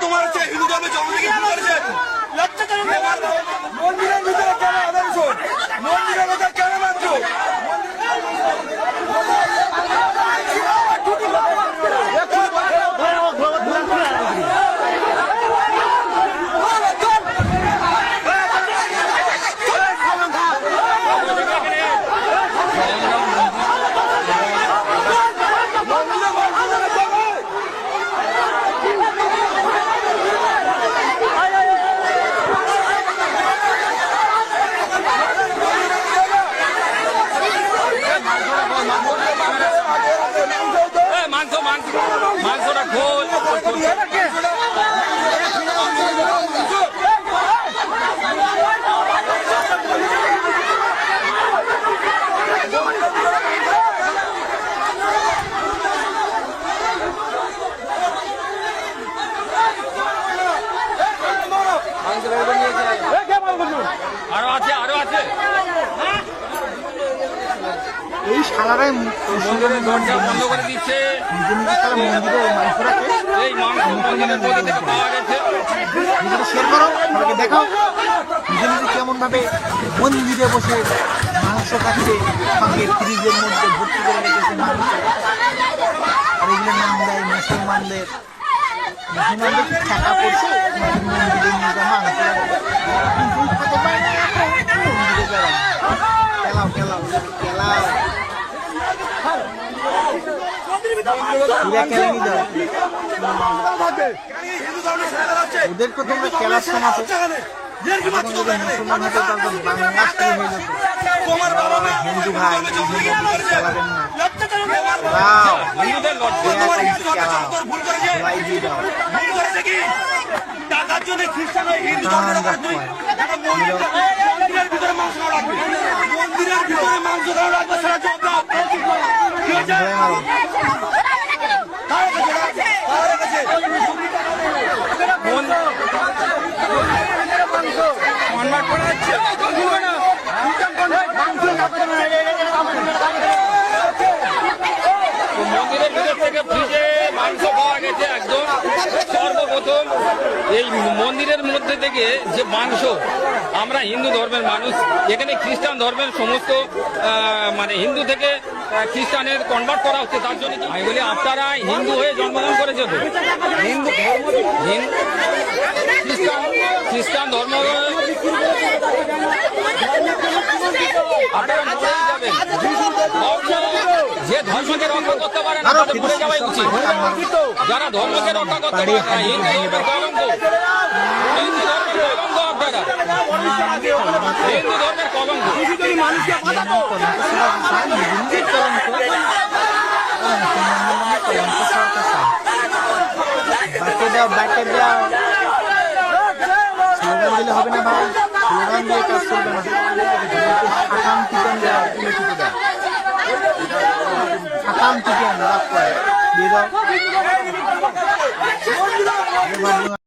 তোমার হচ্ছে হিন্দু ধর্মের জন্ম থেকে শুরু করেছে মন্দিরের ভিতরে কেন আদান শোন মন্দিরের ভিতরে কেন মাত্র মাংসটা খোল আরো আছে এই শালারাই মন্দিরের দরজা বন্ধ করে দিচ্ছে। এই মাংস মন্দিরের মধ্যে থেকে পাওয়া গেছে। শেয়ার করো, সবাইকে দেখাও নিজে কেমন ভাবে মন্দিরে বসে মাংস কাটছে, সঙ্গে ফ্রিজের মধ্যে ভর্তি করে রেখেছে মাংস। আর এগুলোর নাম দেয় মুসলমানদের টাকা পড়ছে মন্দিরে নিয়ে যা মাংস কিন্তু খেতে পারে না। মন্দিরে গেলাম খেলাও ওদের তো তোমরা খেলার সময় মুসলমান হতে তারপর বাংলা হয়ে যেত। হিন্দু ভাই খেলাবেন না, টাকার জন্য খ্রিস্টান মন্দিরের ভিতরে মাংস রাখবে মন্দিরের ভিতরে মাংস রাখবে সারা মন্দিরের ভিতর থেকে ফ্রিজে মাংস পাওয়া গেছে একদম সর্বপ্রথম। এই মন্দিরের মধ্যে থেকে যে মাংস, আমরা হিন্দু ধর্মের মানুষ, এখানে খ্রিস্টান ধর্মের সমস্ত মানে হিন্দু থেকে খ্রিস্টানের কনভার্ট করা হচ্ছে। তার জন্য আমি বলি আপনারা হিন্দু হয়ে জন্মগ্রহণ করেছে তো, হিন্দু খ্রিস্টান ধর্ম আপনারা মরেই যাবেন। যে ধর্মকে রক্ষা করতে পারে না তাদের মরে যাওয়াই উচিত। যারা ধর্মকে রক্ষা করতে পারে না, হিন্দু ধর্মের কলঙ্ক, হিন্দু ধর্মের কলঙ্ক, আপনারা হিন্দু ধর্মের কলঙ্ক। স্লোগান দিলে হবে না ভাই, স্লোগান দিয়ে কাজ চলবে না। দিয়ে দাও।